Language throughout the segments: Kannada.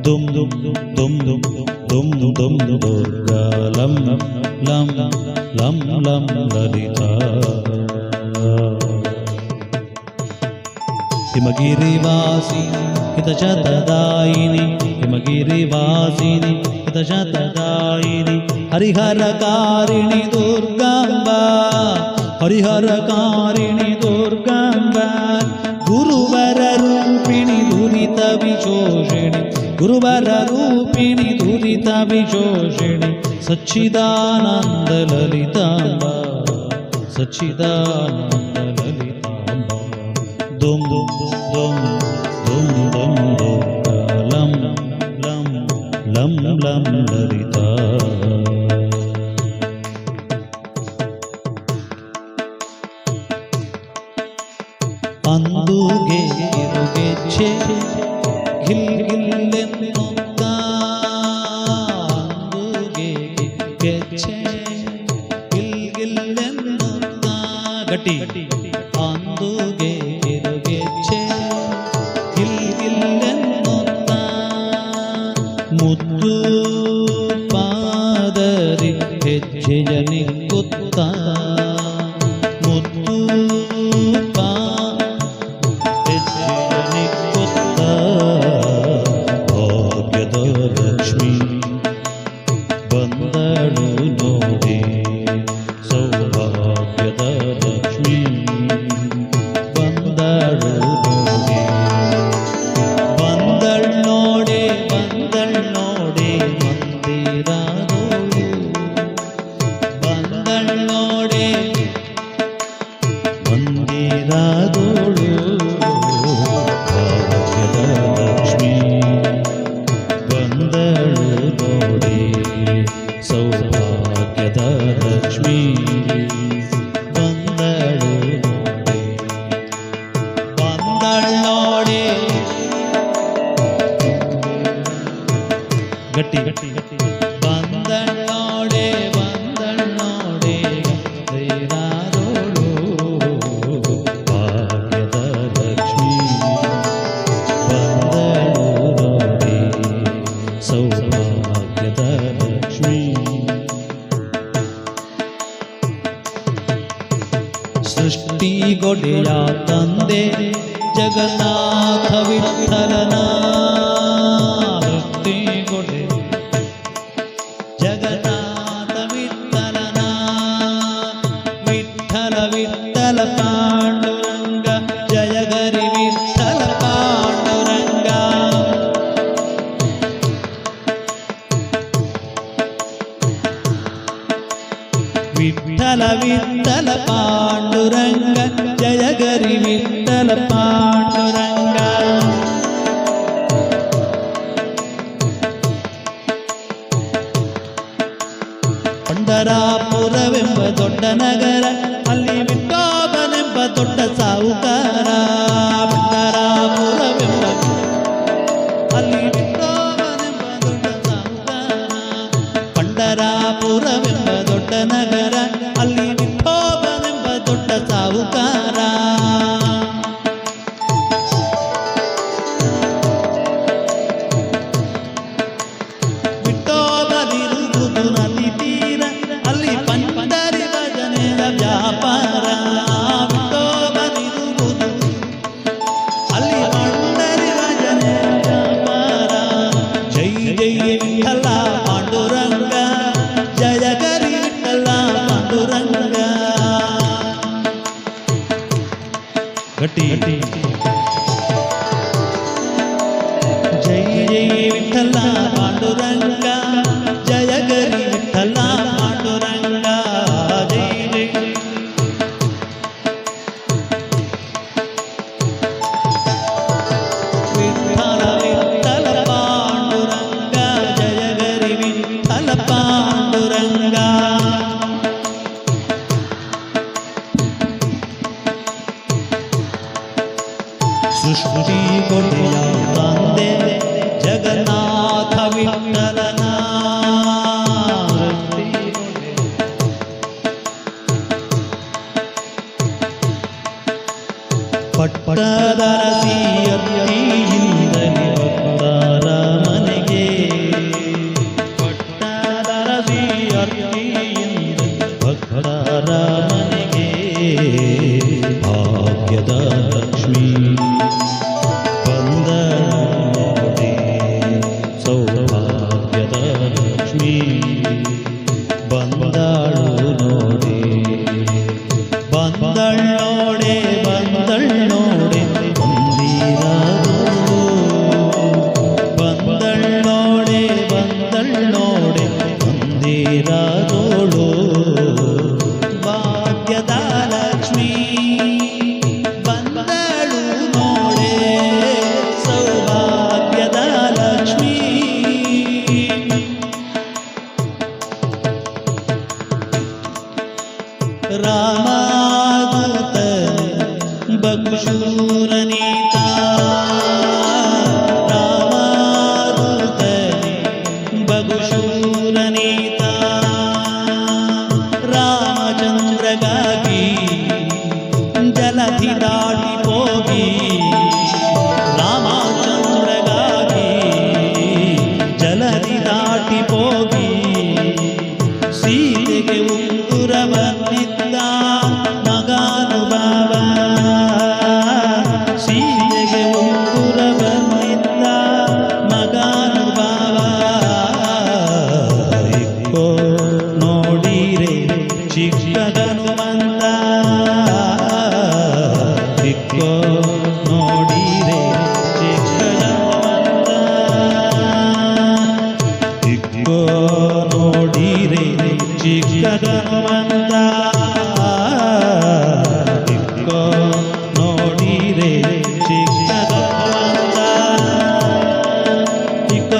दुम दुम दुम दुम दुम दुम दुर्गा लम लम लम लम ललिता हिमगिरिवासिनी हितशतदायिनी हिमगिरिवासिनी हितशतदायिनी हरिहरकारिणि दुर्गाम्बा हरिहरकारिणि दुर्गाम्बा गुरुवररूपिणि दुरितविशोषिणि गुरुवररूपिणि दुरितविशोषिणि सच्चिदानन्दललिताम्बा सच्चिदानन्दललिताम्बा दुम दुम दुम दुम दुम दुर्गा लम लम लम लम ललिता ಅಂದುಗೆ ಇರುಗೆಚ್ಚೆ ಗಿಲ್ ಗಿಲ್ಲೆನ್ನುತ್ತ ಅಂದುಗೆ ಗೆಚ್ಚೆ ಗಿಲ್ ಗಿಲ್ಲೆನ್ನುತ್ತ ಗಟ್ಟಿ ಅಂದುಗೆ ಇರುಗೆಚ್ಚೆ ಗಿಲ್ ಗಿಲ್ಲೆನ್ನುತ್ತ ಮುದ್ದು ಪಾದರಿ ಹೆಜ್ಜೆಯ ನಿಕ್ಕುತ್ತ ಮುದ್ದು ಬಂದಳು ನೋಡಿ ಸೌಭಾಗ್ಯದ ಲಕ್ಷ್ಮಿ ಬಂದಳು ನೋಡಿ ಬಂದಳ್ ನೋಡಿ ಬಂದಳ್ ನೋಡಿ ಮಂದಿರದೋಳು ಬಂದಳ್ ನೋಡಿ ಮಂದಿರದೋಳು ಭಾಗ್ಯದ ಲಕ್ಷ್ಮಿ ಬಂದಳು ನೋಡಿ ಸೌಭಾಗ್ಯದ ಲಕ್ಷ್ಮಿ ಬಂದಳು ನೋಡಿ ಬಂದಳು ನೋಡಿ ಗಟ್ಟಿ ಗಟ್ಟಿ ಗಟ್ಟಿ ಬಂದಳು ನೋಡಿ ಬಂದಳು ನೋಡಿ ಗಂಧೈರಾದೋಳು ಭಾಗ್ಯದ ಲಕ್ಷ್ಮಿ ಬಂದಳು ನೋಡಿ ಸೌಭಾಗ್ಯದ ಲಕ್ಷ್ಮಿ ಸೃಷ್ಟಿಗೊಡೆಯ ತಂದೆ ಜಗನ್ನಾಥ ವಿಠಲನ ಸೃಷ್ಟಿಗೊಡೆ ಜಗನ್ನಾಥ ವಿಠಲನ ವಿಠಲ ವಿಠಲ ಪಾಂಡುರಂಗ ಜಯ ಗರಿ ವಿಠಲ ಪಾಂಡುರಂಗ ವಿಠಲ ವಿಠಲ ಪಾಂಡುರಂಗ ಜಯ ಗರಿ ವಿಠಲ ಪಾಂಡುರಂಗ ಪಂಡರಾಪುರವೆಂಬ ದೊಡ್ಡ ನಗರ ಅಲ್ಲಿ ವಿಠೋಬನೆಂಬ ದೊಡ್ಡ ಸಾಹುಕಾರ ಪಂಡರಾಪುರವೆಂಬ ಅಲ್ಲಿ ವಿಠೋಬನೆಂಬ ದೊಡ್ಡ ಸಾಹುಕಾರ ಪಂಡರಾಪುರವೆಂಬ ದೊಡ್ಡ ನಗರ ಅಲ್ಲಿ ವಿಠೋಬನೆಂಬ ದೊಡ್ಡ ಸಾಹುಕಾರ ವಿಠೋಬನಿರುವುದು ನದಿ ತೀರ ಅಲ್ಲಿ ಪಂಡರಿ ಭಜನೆಯ ವ್ಯಾಪಾರ ವಿಠೋಬನಿರುವುದು ಅಲ್ಲಿ ಪಂಡರಿ ಭಜನೆಯ ವ್ಯಾಪಾರ ಜೈ ಜೈ ವಿಠಲ ಪಾಂಡುರಂಗ ಜಯ ಗರಿ ವಿಠಲ ಪಾಂಡುರಂಗ ಗಟ್ಟಿ ಜೈ ಜೈ ವಿಠಲ ಪಾಂಡುರಂಗ ಜಯ ಗರಿ ವಿಠಲ ಪಾಂಡುರಂಗ ಜೈ ಜೈ ವಿಠಲ ವಿಠಲ ಪಾಂಡುರಂಗ ಜಯ ಗರಿ ವಿಠಲ ಪಾಂಡುರಂಗ ಸೃಷ್ಟಿಗೊಡೆಯ ತಂದೆ ಜಗನ್ನಾಥ ವಿಠಲನ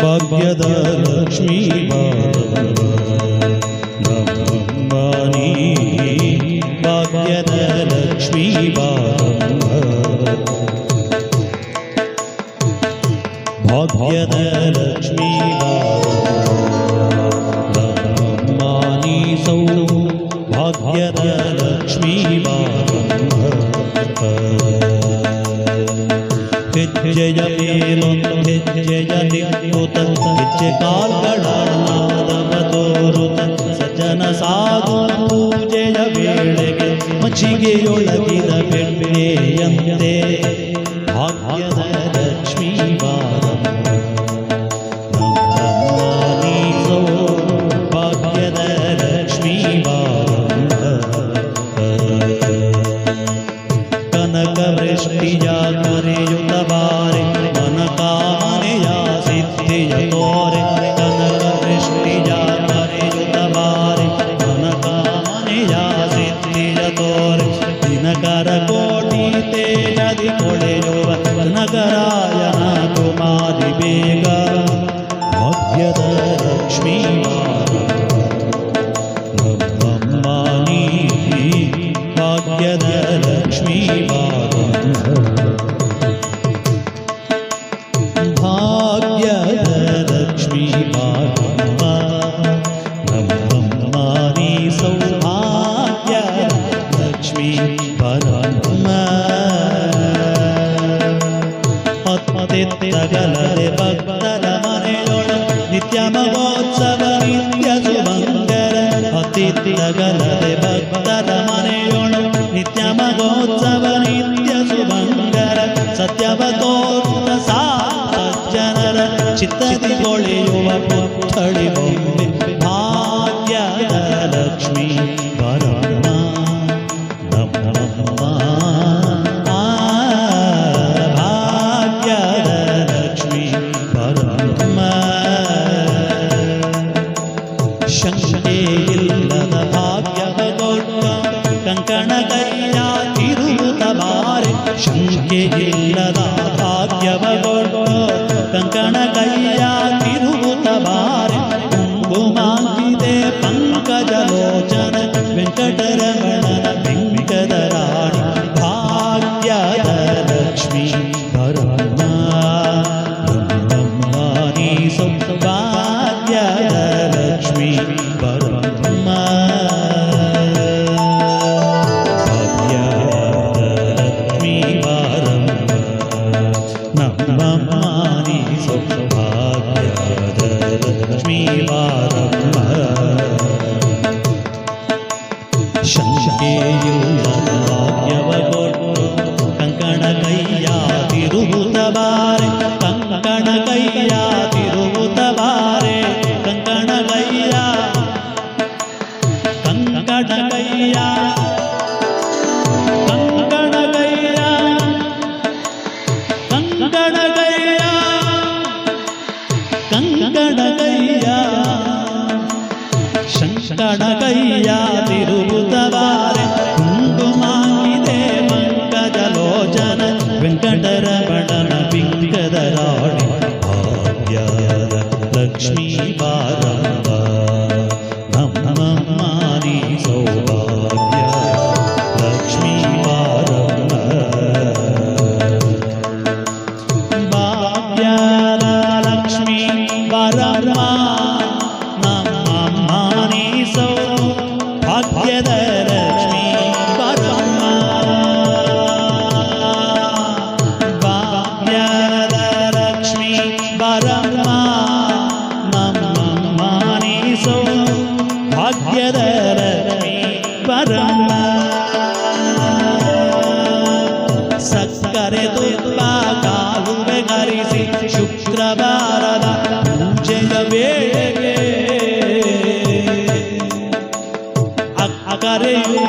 ಭಾಗ್ಯದ ಲಕ್ಷ್ಮೀ ನಮ್ಮನಿ ಭಾಗ್ಯದ ಲಕ್ಷ್ಮೀ ಭಾಗ್ಯದ ಲಕ್ಷ್ಮೀ ನಮ್ಮನಿ ಸೌ ಭಾಗ್ಯದ ಲಕ್ಷ್ಮೀ ಹೆಜ್ಜೆಯ ಮೇಲೊಂದು ಹೆಜ್ಜೆಯ ನಿಕ್ಕುತ ಹೆಜ್ಜೆ ಕಾಲ್ಗಳ ನಾದವ ತೋರುತ ಸಜ್ಜನ ಸಾಧು ಪೂಜೆಯ ವೇಳೆಗೆ ಮಜ್ಜಿಗೆಯೊಳಗಿದ ಬೆಣ್ಣೆಯಂತೆ ಭಾಗ್ಯದ ಲಕ್ಷ್ಮೀ ನಮ್ಮನೀಸೋ ಭಾಗ್ಯದ ಲಕ್ಷ್ಮೀ ಕನಕ ವೃಷ್ಟಿಯ ಕರೆಯುತ್ತ ಬಾರೆ ಮನಕಾಮನೆಯ ಸಿದ್ಧಿಯ ತೋರೆ ಕನಕ ವೃಷ್ಟಿಯ ಕರೆಯುತ್ತ ಬಾರೆ ಮನಕಾಮನೆಯ ಸಿದ್ಧಿಯ ತೋರೆ ದಿನಕರ ಕೋಟಿ ತೇಜದಿ ಕೊಳೆಯುವ ನಗರಾಯನ ಕುಮಾರಿ ಬೇಗ ಭಾಗ್ಯದ ಲಕ್ಷ್ಮೀ ನಮ್ಮನಿ ಭಾಗ್ಯದ ಲಕ್ಷ್ಮೀ ಭಾಗ್ಯದ ಲಕ್ಷ್ಮೀ ನಮ್ಮನಿ ಸೌಭಾಗ್ಯ ಲಕ್ಷ್ಮೀ ಹತ್ತಿತ್ತಗಲದೆ ಭಕ್ತರ ಮನೆಯೊಳ ನಿತ್ಯ ಮಹೋತ್ಸವ ನಿತ್ಯ ಸುಮಂಗಲ ಹತ್ತಿತ್ತಗಲದೆ ಭಕ್ತರ ಮನೆಯೊಳ ನಿತ್ಯ ಮಹೋತ್ಸವ ನಿತ್ಯ ಸುಮಂಗಲ ಸತ್ಯವ ತೋರುತ ಸಜ್ಜನರ ಚಿತ್ತದಿ ಕೊಳೆಯುವ ಪುತ್ಥಳಿ ಬೊಂಬೆ ಭಾಗ್ಯದ ಲಕ್ಷ್ಮೀ ಬರಮ್ಮ ನಮ್ಮಮ್ಮ ಭಾಗ್ಯದ ಲಕ್ಷ್ಮೀ ಬರಮ್ಮ ಶಂಕೆ ಇಲ್ಲದ ಭಾಗ್ಯವ ಕೊಟ್ಟ ಕಂಕಣ ಕೈಯ ತಿರುಗುತ್ತ ಬಾರೆ ಶಂಕೆ ಇಲ್ಲದ ಭಾಗ್ಯವ ಕೊಟ್ಟ ಕಂಕಣ ಕೈಯ ತಿರುಗುತ್ತ ಬಾರೆ ಕುಂಕುಮಾಂಕಿದೆ ಪಂಕಜಲೋಚನ ವೆಂಕಟರಮಣನ ಬೆಂಕದ ರಾಣಿ ಭಾಗ್ಯದ ಲಕ್ಷ್ಮೀ ಬರಮ್ಮ ನಮ್ಮನಿ ಸೌಭಾಗ್ಯದ ಲಕ್ಷ್ಮೀ ಬರಮ್ಮ ಭಾಗ್ಯದ ಲಕ್ಷ್ಮೀ ಬರಮ್ಮ ನಮ್ಮನಿ ಸೌಭಾಗ್ಯದ ಲಕ್ಷ್ಮೀ ಬರಮ್ಮ ಶಂಕೆಯಿಲ್ಲದ ಭಾಗ್ಯವ ಕೊಟ್ಟು ಕಂಕಣ ಕೈಯ ತಿರುಗುತ್ತ ಬಾರೆ ಕಂಕಣ ಕೈಯ ತಿರುಗುತ್ತ ಬಾರೆ ಕಂಕಣ ಕೈಯ ಕಂಕಣ ಕೈಯ ಕಂಕಣ ಕೈಯ ಕಂಕಣ ಕೈಯ ಕಂಕಣ ಕೈಯ ಶಂಕಣ ಕೈಯ ತಿರುಗುತ್ತ ಬಾರೆ ಕುಂಕುಮಾಂಕಿದೆ ಪಂಕಜಲೋಚನ ವೆಂಕಟರಮಣನ ಬಿಂಕದ ರಾಣಿ ಭಾಗ್ಯದ ಲಕ್ಷ್ಮೀ ಬಾರಮ್ಮ ನಮ್ಮನಿ ಸೌಭಾಗ್ಯ ಲಕ್ಷ್ಮೀ ಬಾರಮ್ಮ ಭಾಗ್ಯದ ಲಕ್ಷ್ಮೀ ಬಾರಮ್ಮ ನಮ್ಮನಿ ಸೌಭಾಗ್ಯದ ಲಕ್ಷ್ಮೀ ಬಾರಮ್ಮ ಭಾಗ್ಯದ ಲಕ್ಷ್ಮೀ ಬಾರಮ್ಮ ನಮ್ಮನಿ ಸೌಭಾಗ್ಯದ ಲಕ್ಷ್ಮೀ ಬಾರಮ್ಮ ಸಕ್ಕರೆ ತುಪ್ಪ ಕಾಲುವೆ ಕರಿಸಿ ಶುಕ್ರವಾರದ ಪೂಜೆಯ ವೇಳೆಗೆ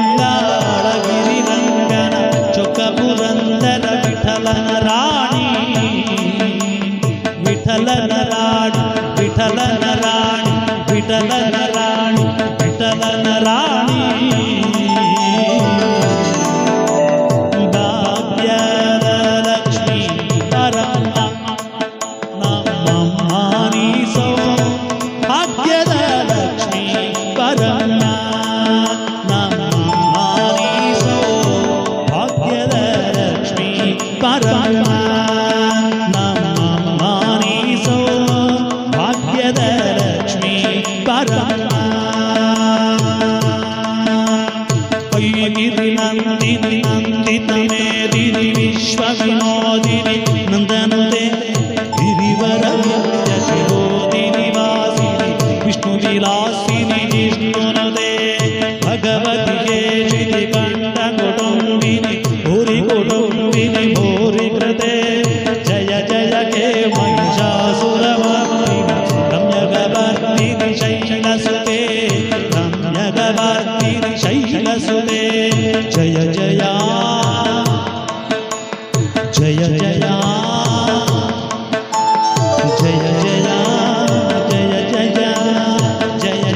ಅಕ್ಕರೆಯುಳ್ಳಾಳಗಿರಿ ರಂಗನ ಚೊಕ್ಕ ಪುರಂದರ ವಿಠಲನ ರಾಣಿ ವಿಠಲನ ರಾಣಿ ವಿಠಲನ ರಾಣಿ ವಿಠಲನ ರಾಣಿ ವಿಠಲನ ರಾಣಿ ಭಾಗ್ಯದ ಲಕ್ಷ್ಮೀ ಬರಮ್ಮ ನಮ್ಮನಿ ಜಯ ಜಯ ಜಯ ಜಯ ಜಯ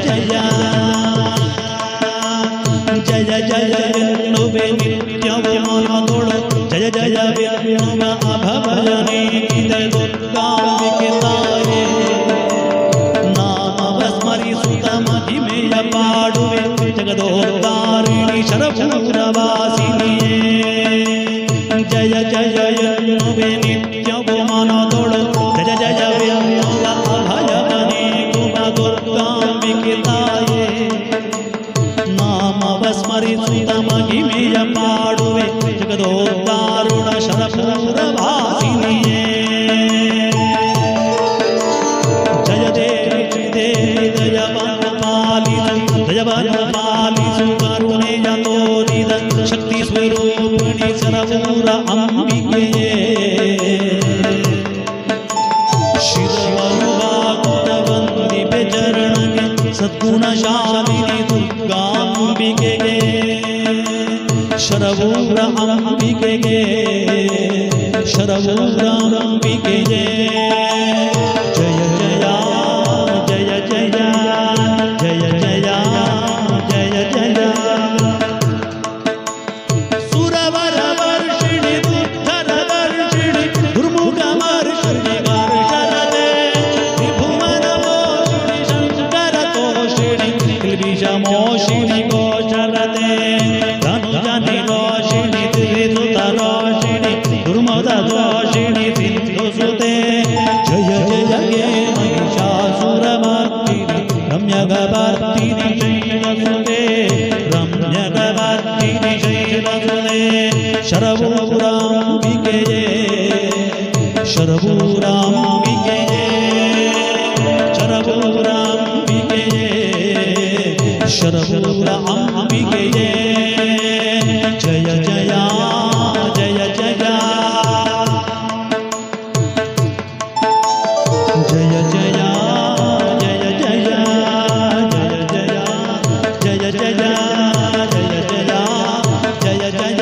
ಜಯ ಜಯ ಜಯ ಎನ್ನುವೆ ನಿತ್ಯವು ಮನದೊಳು ಜಯ ಜಯ ಎನ್ನುವ ಅಭಯ ನೀಡಿದೆ ದುರ್ಗಾಂಬಿಕೆ ತಾಯೇ ನಾಮವ ಸ್ಮರಿಸುತ್ತ ಮಹಿಮೆಯ ಪಾಡುವೆ ಜಗದೋದ್ಧಾರಿಣಿ ಶರಪುರವಾಸಿನಿಯೇ ಜಯ ಜಯ ಎನ್ನುವೆ ನಿತ್ಯವು ಮನದೊಳು ಜಯ ಜಯ ಎನ್ನುವ ಅಭಯ ನೀಡುವ ದುರ್ಗಾಂಬಿಕೆ ತಾಯೇ ನಾಮವ ಸ್ಮರಿಸುತ್ತ ಮಹಿಮೆಯ ಪಾಡುವೆ ಜಗದೋದ್ಧಾರುಣ ಶರಪುರವಾಸಿನಿಯೇ ಜಯ ದೇವಿ ಶ್ರೀದೇವಿ ದಯವನ್ನು ಪಾಲಿಸು ಕರುಣೆಯ ತೋರಿದ ಶಕ್ತಿ ಸ್ವರೂಪಿಣಿ ಶರಪುರ ಅಂಬಿಕೆಯೇ ಶಿರವನ್ನು ಬಾಗುತ್ತ ವಂದಿಪೆ ಚರಣಗೆ ಸದ್ಗುಣಶಾಲಿನಿ ದುರ್ಗಾಂಬಿಕೆಗೆ ಶರಪುರ ಅಂಬಿಕೆಗೆ ಶರಪುರ ಅಂಬಿಕೆಗೆ ಜಯ ಜಯ ಜಯ ಜಯ ಜಯ ಜಯ ಜಯ ಜಯ ಸುರವರ ವರ್ಷಿಣಿ ದುರ್ಧರ ವರ್ಷಿಣಿ ದುರ್ಮುಖ ವರ್ಷಿಣಿ ಗಾರ್ಷರದೆ ವಿಭುಮನ ಮೋಷಿಣಿ ಶಂಕರ ತೋಷಿಣಿ ಕಿಲ್ಬಿಷ ಮೋಷಿಣಿ ಗೋಚರದೆ ಧನುಜನಿ ರೋಷಿಣಿ ತ್ರಿಸುತ ರೋಷಿಣಿ ದುರ್ಮದ ದೋಷಿಣಿ ಸಿಂಧುಸುತೆ ಜಯ ಜಯ ಗೆ ಮಹಿಷಾಸುರಮರ್ದಿನಿ ರಮ್ಯಗವರ್ದಿನಿ ಶೈಲಸುತೆ ರಮ್ಯಗವರ್ದಿನಿ ಶೈಲಸುತೆ ಶರಪುರಾಂಬಿಕೆಯೇ ಶರಪುರಾಂಬಿಕೆಯೇ ಶರಪುರಾಂಬಿಕೆಯೇ ಶರಪುರ ಅಂಬಿಕೆಯೇ ಜಯ ಜಯ ಜಯ ಜಯ ಜಯ ಜಯ ಜಯ ಜಯ ಜಯ ಜಯ ಜಯ ಜಯ ಜಯ ಜಯ ಜಯ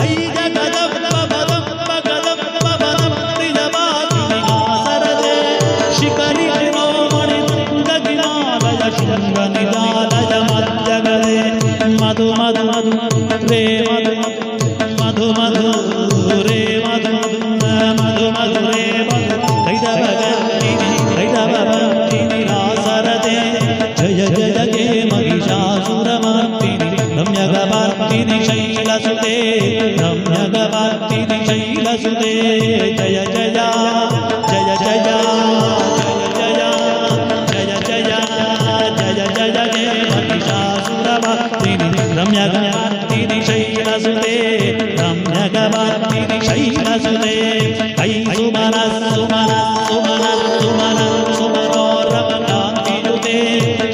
ಐ ಜಗದಪ್ಪ ಬದಪ್ಪ ಗದಪ್ಪ ಬದಪ್ರಿಯವಾಸಿನಿ ಗಾಸರದೆ ಶಿಖರಿ ಶಿರೋಮಣಿ ತುಂಗಗಿನಾಲಯ ಶೃಂಗ ನಿಜಾಲಯ ಮಧ್ಯಗದೆ ಮಧು ಮಧು ಮಧು ರೇ ಮಧು ಮಧು ಮಧು ರೇ ಮಧು ಮಧು ಮಧು ರೇ ಮಧು ಭೈರವರ್ತಿನಿ ರಾಸರದೆ ಜಯ ಜಯ ಗೆ ಮಹಿಷಾಸುರಮರ್ದಿನಿ ರಮ್ಯಗವರ್ತಿನಿ ಶೈಲಸುತೆ ರಮ್ಯಗವರ್ತಿನಿ ಶೈಲಸುತೆ ಜಯ ಜಯ ಜಯ ಜಯ ಜಯ ಜಯ ಜಯ ಜಯ ಜಯ ಗೆ ಮಹಿಷಾಸುರಮರ್ದಿನಿ ರಮ್ಯಗವರ್ತಿನಿ ಶೈಲಸುತೆ ರಮ್ಯಗವರ್ತಿನಿ ಶೈಲಸುತೆ ಕೈ ಸುಮನ ಸುಮನ ಸುಮನ ಸುಮನ ಸುಮನೋರಮ ಕಾಂತಿಯುತೆ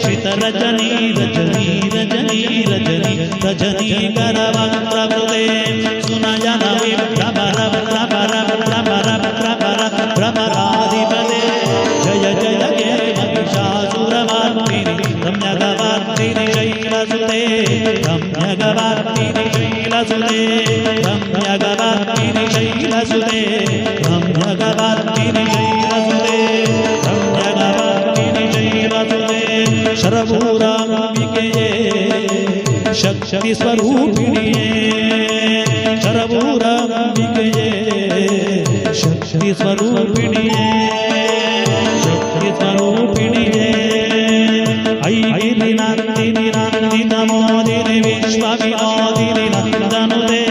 ಶ್ರಿತ ರಜನಿ ರಜನಿ ರಜನಿ ರಜನಿ ರಜನಿ ಕರವಕ್ರಮುತೆ ಸುನಯನ ವಿಭ್ರಮರ ಭ್ರಮರ ಭ್ರಮರ ಭ್ರಮರ ಭ್ರಮರಾಧಿಪತೆ ಜಯ ಜಯ ಗೆ ಮಹಿಷಾಸುರಮರ್ದಿನಿ ರಮ್ಯಗವರ್ತಿನಿ ಶೈಲಸುತೆ ರಮ್ಯಗವರ್ತಿನಿ ಶೈಲಸುತೆ ರಮ್ಯಗವರ್ತಿನಿ ಶೈಲಸುತೆ ರಮ್ಯಗವರ್ತಿನಿ ಶೈಲಸುತೆ ರಮ್ಯಗವರ್ತಿನಿ ಶೈಲಸುತೆ ಶರಪುರಾಂಬಿಕೆಯೇ ಶಕ್ತಿ ಸ್ವರೂಪಿಣಿಯೇ ಶರಪುರಾಂಬಿಕೆಯೇ ಶಕ್ತಿ ಸ್ವರೂಪಿಣಿಯೇ ಶಕ್ತಿ ಸ್ವರೂಪಿಣಿಯೇ ಐಗಿರಿ ನಂದಿನಿ ನಂದಿತ ಮೋದಿನಿ ವಿಶ್ವ ವಿನೋದಿನಿ ನಂದನುತೆ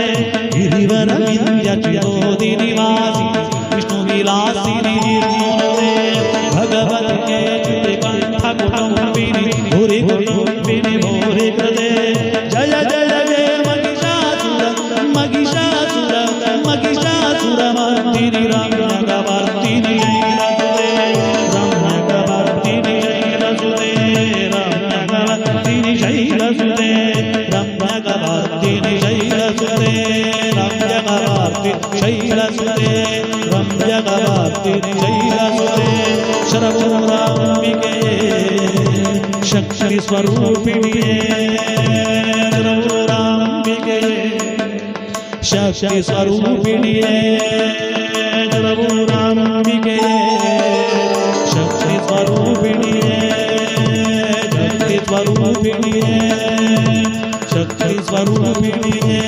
ಗಿರಿವರ ವಿಂಧ್ಯ ಚಿರೋದಿನಿ ವಾಸಿ ವಿಷ್ಣು ವಿಲಾಸಿನಿ ನಿರ್ಮೂಲತೆ ಭಗವತಿಗೆ ಕಂಠ ಕುಟುಂಬಿನಿ ಭೂರಿ ಕುಟುಂಬಿನಿ ಭೂರಿ ಕೃತೆ ಜಯ ಜಯ ಜಯ ಮಹಿಷಾಸುರ ಮಹಿಷಾಸುರ ಮಹಿಷಾಸುರ ಮರ್ದಿನಿ ರಮ್ಯಗವರ್ತಿನಿ ಶೈಲಸುತೆ ರಮ್ಯಗವರ್ತಿನಿ ಶೈಲಸುತೆ ರಮ್ಯಗವರ್ತಿನಿ ಶೈಲಸುತೆ ರಮ್ಯಗವರ್ತಿನಿ ಶೈಲಸುತೆ ರಮ್ಯಗವರ್ತಿನಿ ಶೈಲಸುತೆ ರಮ್ಯಗವರ್ತಿನಿ ಶೈಲಸುತೆ ಶರಪುರಾಂಬಿಕೆಯೇ ಶಕ್ತಿ ಸ್ವರೂಪಿಣಿಯೇ ಶರಪುರಾಂಬಿಕೆಯೇ ಶಕ್ತಿ ಸ್ವರೂಪಿಣಿಯೇ ಶರಪುರಾಂಬಿಕೆಯೇ ಸ್ವರೂಪಿಣಿಯೇ ಶಕ್ತಿ ಸ್ವರೂಪಿಣಿಯೇ ಶಕ್ತಿ ಸ್ವರೂಪಿಣಿಯೇ